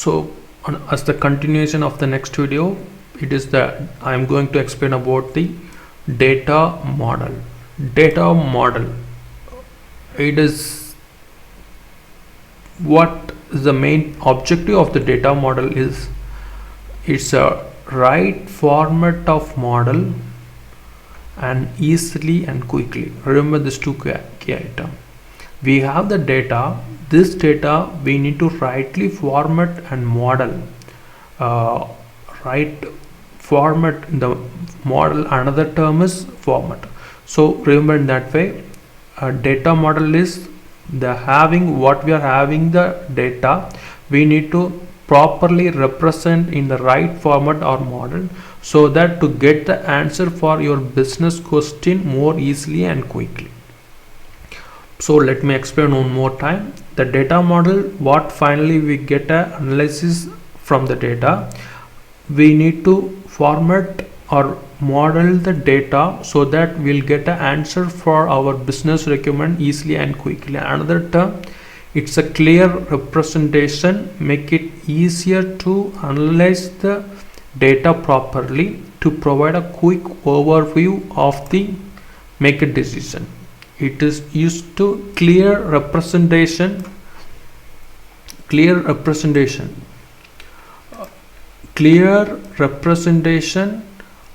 So as the continuation of the next video, it is that I am going to explain about the data model. Data model, it is what is the main objective of the data model is. It's a right format of model and easily and quickly. Remember these two key items. We have the data. This data we need to rightly format and model. Right format in the model, another term is format. So remember in that way, a data model is the having what we are having the data, we need to properly represent in the right format or model, so that to get the answer for your business question more easily and quickly. So let me explain one more time. The data model, what finally we get a analysis from the data, we need to format or model the data so that we'll get an answer for our business requirement easily and quickly. Another term, it's a clear representation, make it easier to analyze the data properly to provide a quick overview of the make a decision. It is used to clear representation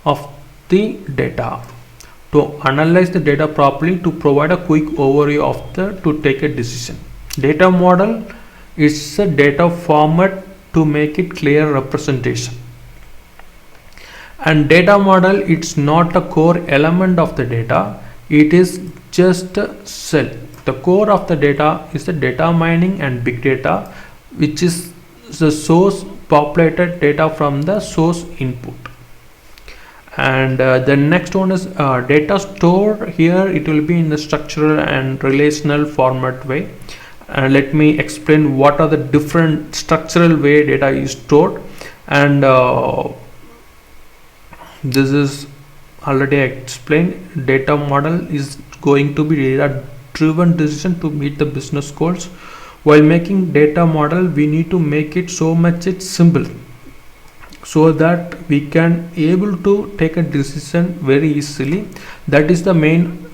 of the data, to analyze the data properly to provide a quick overview of the to take a decision. Data model is a data format to make it clear representation. And data model, it's not a core element of the data, it is just a cell. The core of the data is the data mining and big data, which is the source populated data from the source input. And the next one is data stored. Here it will be in the structural and relational format way. Let me explain what are the different structural way data is stored. And this is already explained. Data model is going to be data driven decision to meet the business goals. While making data model, we need to make it so much it's simple, so that we can able to take a decision very easily. That is the main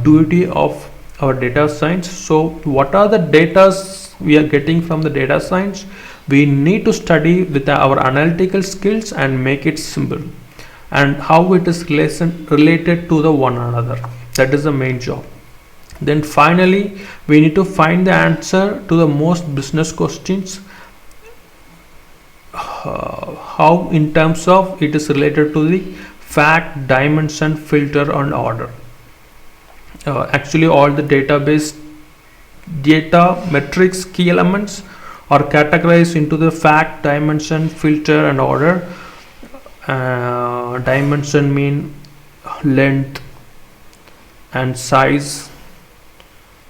duty of our data science. So what are the data we are getting from the data science? We need to study with our analytical skills and make it simple, and how it is related to the one another. That is the main job. Then finally we need to find the answer to the most business questions. How in terms of it is related to the fact, dimension, filter and order. Actually all the database data metrics key elements are categorized into the fact, dimension, filter and order. Dimension mean length and size,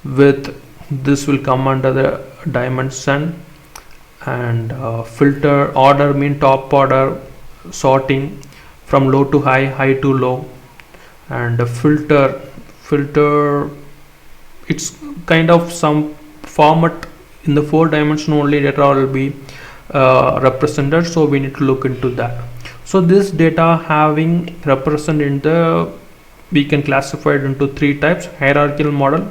width, this will come under the dimension. And filter, order mean top order, sorting from low to high, high to low. And filter, it's kind of some format in the 4-dimension only data will be represented, so we need to look into that. So this data having represented in the, we can classify it into 3 types: hierarchical model,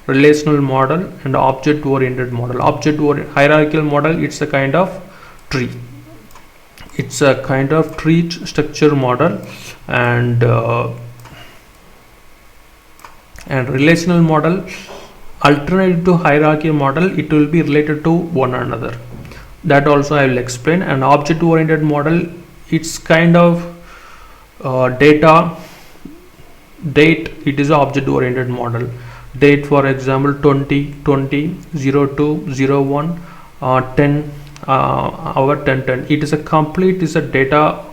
relational model and object oriented model. Hierarchical model, it's a kind of tree, it's a kind of tree structure model. And relational model, alternative to hierarchical model, it will be related to one another. That also I will explain. And object oriented model, it's kind of date, it is an object oriented model. Date, for example 20, 02, 01, 10, hour 10, 10. It is a complete is a data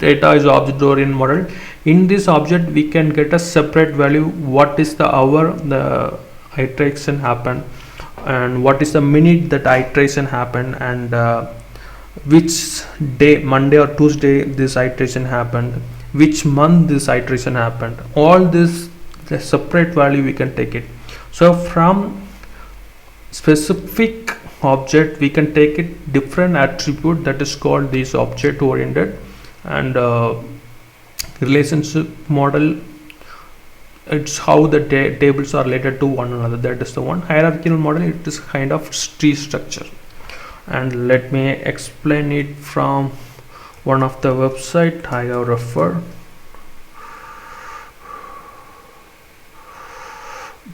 is object oriented model. In this object we can get a separate value, what is the hour the iteration happened, and what is the minute that iteration happened, and which day, Monday or Tuesday this iteration happened, which month this iteration happened. All this, the separate value we can take it. So from specific object, we can take it different attribute, that is called this object oriented. And relationship model, it's how the tables are related to one another, that is the one. Hierarchical model, it is kind of tree structure. And let me explain it from one of the website I have referred.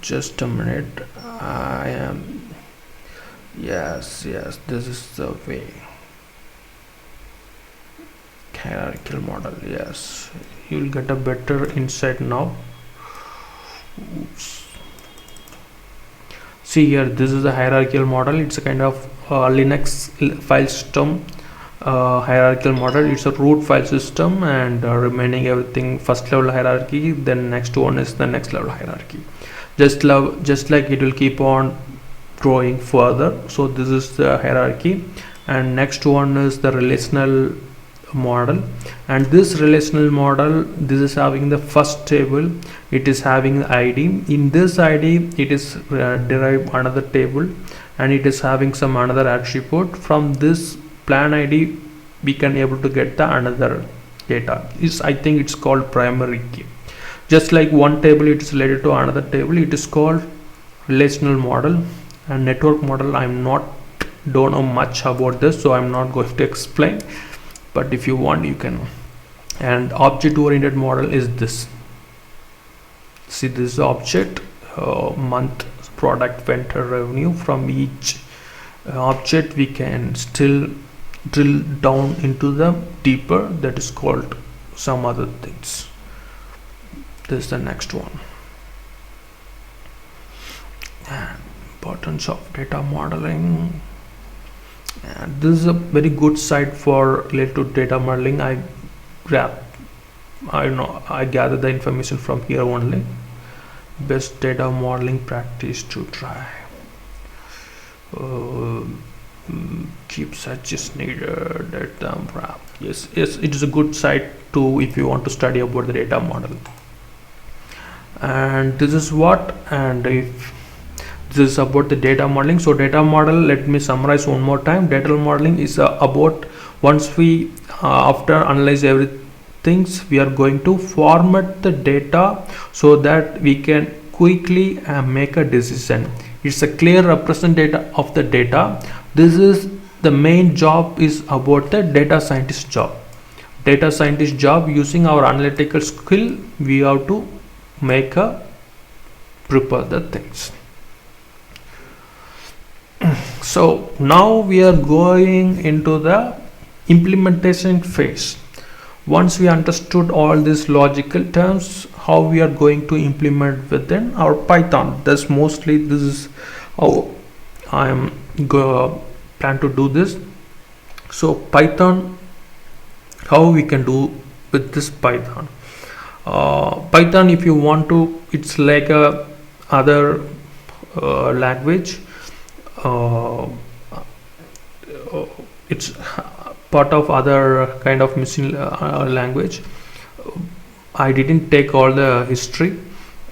Just a minute, I am, yes, this is the way. Hierarchical model, yes, you will get a better insight now. Oops. See here, this is the hierarchical model. It's a kind of Linux file system hierarchical model. It's a root file system, and remaining everything first level hierarchy, then next one is the next level hierarchy. Just like it will keep on growing further. So this is the hierarchy, and next one is the relational model. And this relational model, this is having the first table, it is having the ID. In this ID, it is derived another table, and it is having some another attribute. From this plan ID, we can able to get the another data. I think it's called primary key. Just like one table, it is related to another table, it is called relational model. And network model, don't know much about this, so I'm not going to explain, but if you want, you can. And object oriented model is this. See, this is object, month, product, vendor, revenue. From each object, we can still drill down into the deeper, that is called some other things. This is the next one. And importance of data modeling, and this is a very good site for related to data modeling. I gather the information from here only. Best data modeling practice to try. Keep search is needed. Data wrap. Yes, it is a good site to, if you want to study about the data model. And this is what, and if this is about the data modeling. So data model, let me summarize one more time. Data modeling is about, once we after analyze everything, we are going to format the data so that we can quickly make a decision. It's a clear representation of the data. This is the main job, is about the data scientist job. Data scientist job, using our analytical skill, we have to prepare the things. So now we are going into the implementation phase. Once we understood all these logical terms, how we are going to implement within our Python. This is how I am plan to do this. So Python, how we can do with this Python. Python, if you want to, it's like a other language. It's part of other kind of machine language. I didn't take all the history.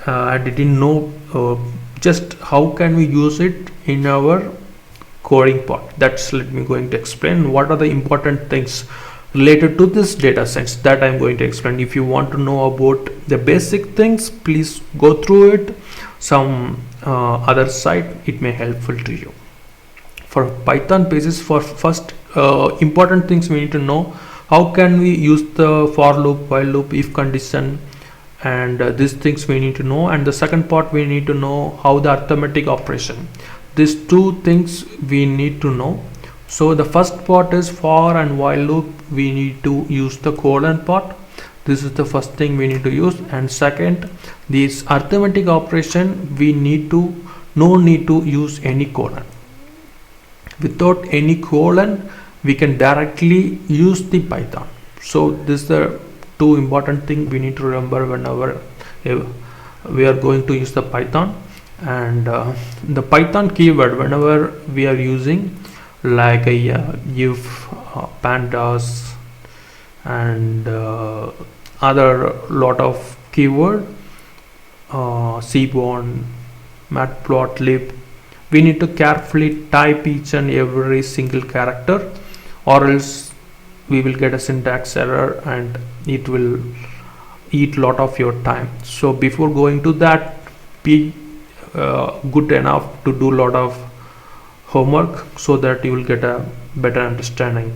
I didn't know just how can we use it in our coding part. Let me going to explain what are the important things related to this data science, that I'm going to explain. If you want to know about the basic things, please go through it. Some other site, it may helpful to you. For Python pages, for first important things we need to know, how can we use the for loop, while loop, if condition, and these things we need to know. And the second part, we need to know how the arithmetic operation. These two things we need to know. So the first part is for and while loop, we need to use the colon part. This is the first thing we need to use. And second, this arithmetic operation, we need to no need to use any colon. Without any colon, we can directly use the Python. So this is the two important thing we need to remember whenever we are going to use the Python. And the Python keyword, whenever we are using, like a if, pandas, and other lot of keyword, seaborn, matplotlib, we need to carefully type each and every single character, or else we will get a syntax error and it will eat lot of your time. So before going to that, be good enough to do lot of homework so that you will get a better understanding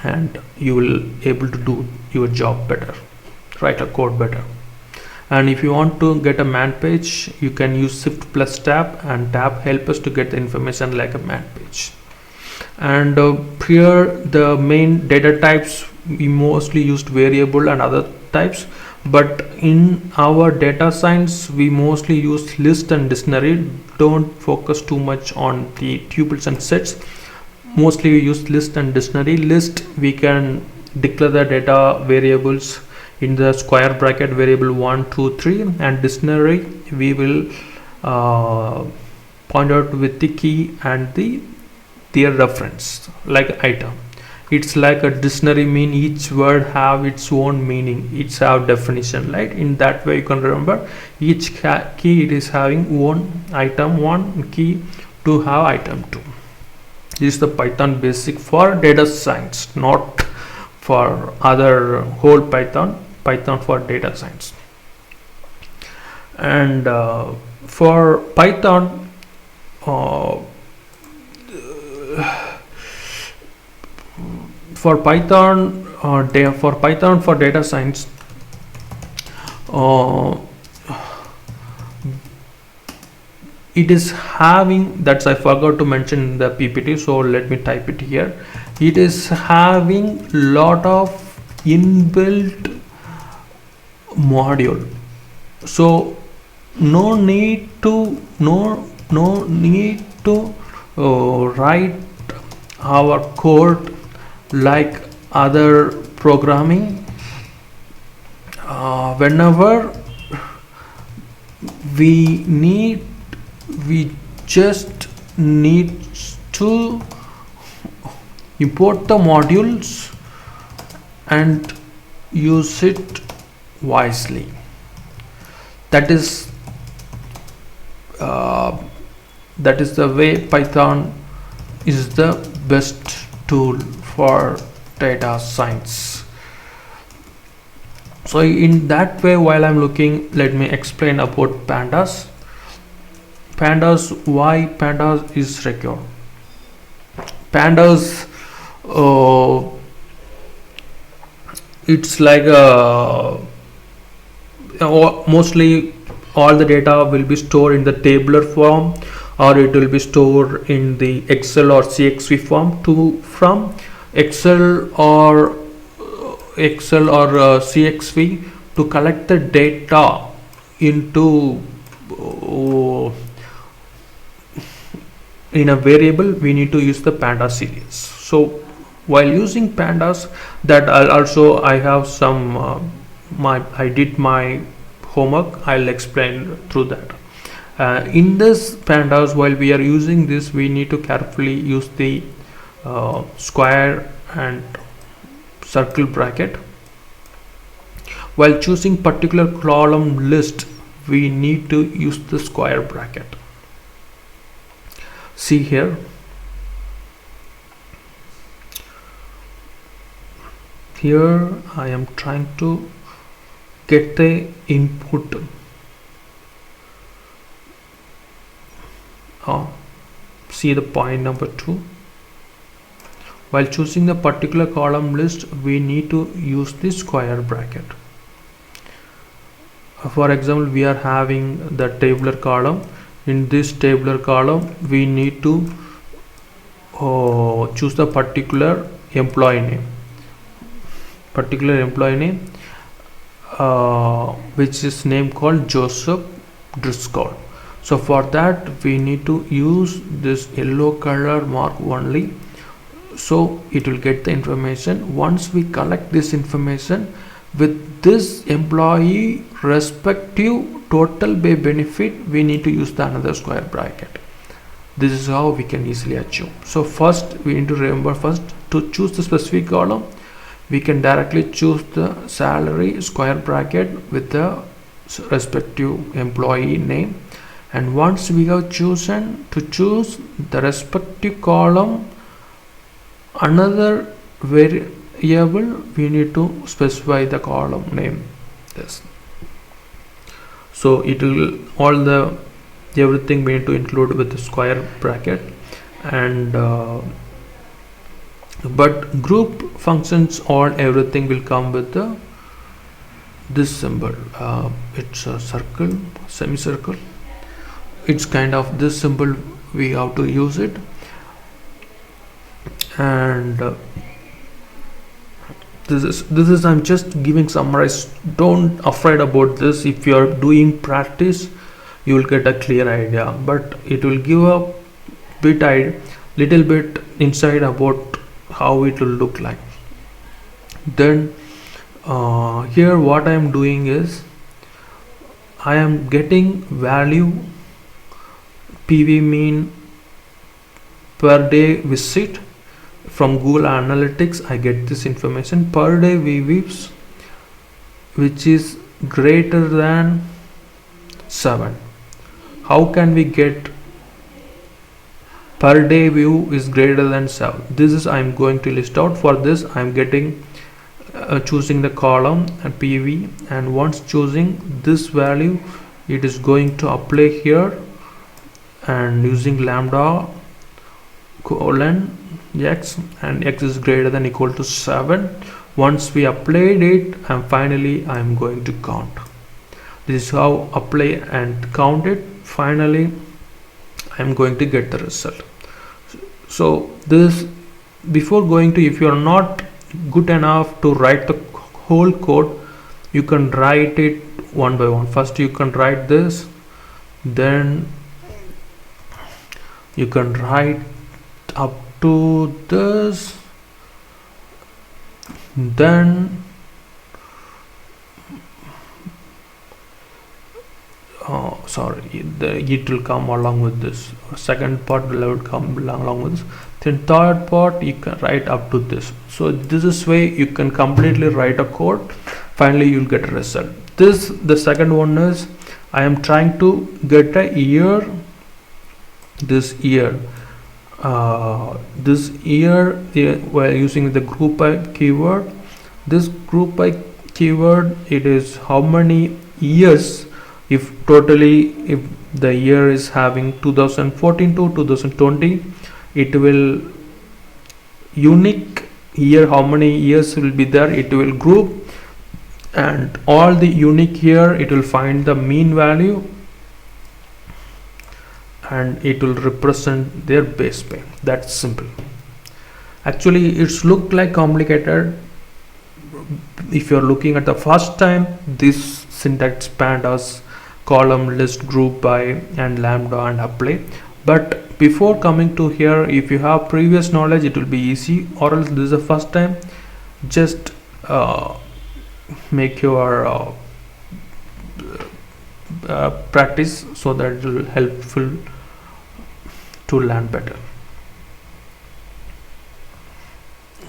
and you will able to do your job better, write a code better. And if you want to get a man page, you can use shift plus tab, and tab help us to get the information like a man page. And here the main data types, we mostly used variable and other types, but in our data science we mostly use list and dictionary. Don't focus too much on the tuples and sets. Mostly we use list and dictionary. List, we can declare the data variables in the square bracket variable 1 2 3, and dictionary we will point out with the key and their reference like item. It's like a dictionary, mean each word have its own meaning, it's have definition, right? In that way you can remember each key it is having one item 1, key to have item 2. This is the Python basic for data science, not for other whole Python for data science. And for Python for data science, it is having, that's I forgot to mention in the PPT, so let me type it here. It is having lot of inbuilt module, so no need to write our code like other programming. Whenever we just need to import the modules and use it wisely. That is the way Python is the best tool for data science. So in that way, while I'm looking, let me explain about pandas. Why pandas is required. Pandas, it's like mostly all the data will be stored in the tabular form, or it will be stored in the Excel or CSV form. From Excel or CSV to collect the data into in a variable, we need to use the panda series. So while using pandas, that I have some I did my homework, I'll explain through that. In this pandas, while we are using this, we need to carefully use the square and circle bracket. While choosing particular column list, we need to use the square bracket. See here, I am trying to get the input. See the point number 2. While choosing the particular column list, we need to use the square bracket. For example, we are having the tabular column. In this tabular column, we need to choose the particular employee name, which is name called Joseph Driscoll. So for that, we need to use this yellow color mark only, so it will get the information. Once we collect this information with this employee respective total by benefit, we need to use the another square bracket. This is how we can easily achieve. So first we need to remember, first to choose the specific column, we can directly choose the salary square bracket with the respective employee name. and once we have chosen, to choose the respective column, another variable, we need to specify the column name. This, so it will all the everything we need to include with the square bracket. And but group functions, all everything will come with the this symbol. It's a circle, semicircle. It's kind of this symbol, we have to use it. And this is I'm just giving summarize. Don't afraid about this. If you are doing practice, you will get a clear idea, but it will give a little bit insight about how it will look like. Then here what I am doing is I am getting value PV mean per day visit from Google Analytics. I get this information per day VVIPs which is greater than 7. How can we get per day view is greater than 7? This is I'm going to list out. For this I'm getting choosing the column and PV, and once choosing this value, it is going to apply here and using lambda colon x, and x is greater than equal to 7. Once we applied it, and finally I'm going to count. This is how apply and count it. Finally I'm going to get the result. So this, before going to, if you are not good enough to write the whole code, you can write it one by one. First you can write this, then you can write up to this, then it will come along with this. Second part will come along with this. Then third part you can write up to this. So this is way you can completely write a code. Finally you'll get a result. This, the second one is I am trying to get a year. This year while using the group by keyword. This group by keyword, it is how many years, if totally if the year is having 2014 to 2020, it will unique year, how many years will be there, it will group, and all the unique here it will find the mean value and it will represent their base pay. That's simple. Actually it's look like complicated if you're looking at the first time. This syntax pandas, column, list, group by, and lambda and apply. But before coming to here, if you have previous knowledge, it will be easy, or else this is the first time, just make your practice so that it will helpful to learn better.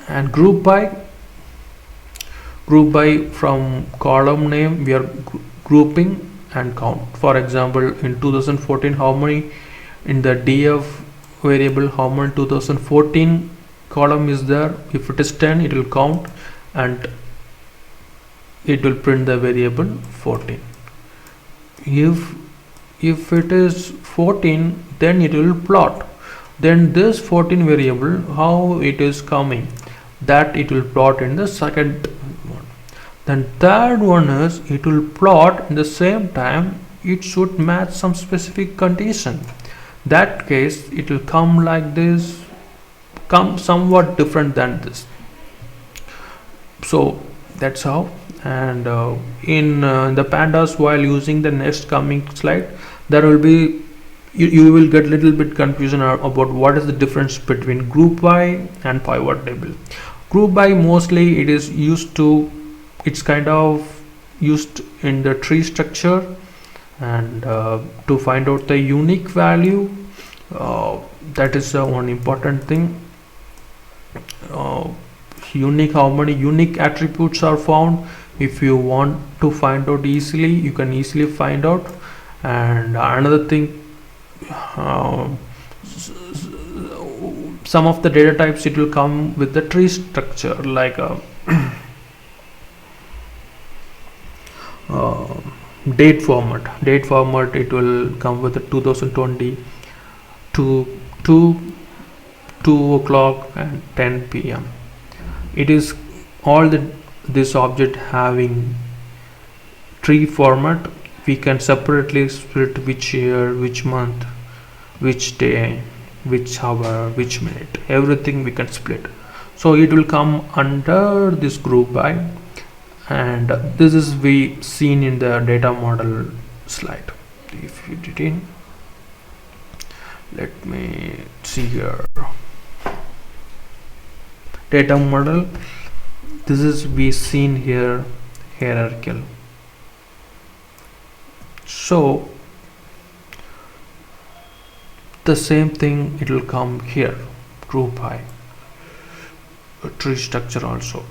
And group by from column name we are grouping and count. For example, in 2014, how many in the df variable, how many 2014 column is there. If it is 10, it will count and it will print the variable 14. If it is 14, then it will plot. Then this 14 variable, how it is coming, that it will plot in the second one. Then third one is it will plot in the same time, it should match some specific condition. That case it will come like this, come somewhat different than this. So that's how. And in the pandas, while using the next coming slide, there will be you will get little bit confusion about what is the difference between group by and pivot table. Group by mostly it is used to, it's kind of used in the tree structure, and to find out the unique value, that is one important thing. Unique, how many unique attributes are found. If you want to find out easily, you can easily find out. And another thing, some of the data types, it will come with the tree structure, like uh, date format. It will come with the 2020 to 2 o'clock and 10 p.m. It is all this object having tree format. We can separately split which year, which month, which day, which hour, which minute, everything we can split. So it will come under this group by, and this is we seen in the data model slide. If you did in, let me see here, data model, this is we seen here, hierarchical. So the same thing, it will come here, group by tree structure also.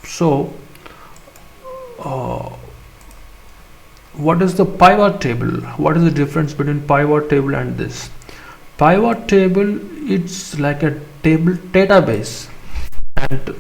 So what is the pivot table? What is the difference between pivot table and this? Pivot table, it's like a table database, and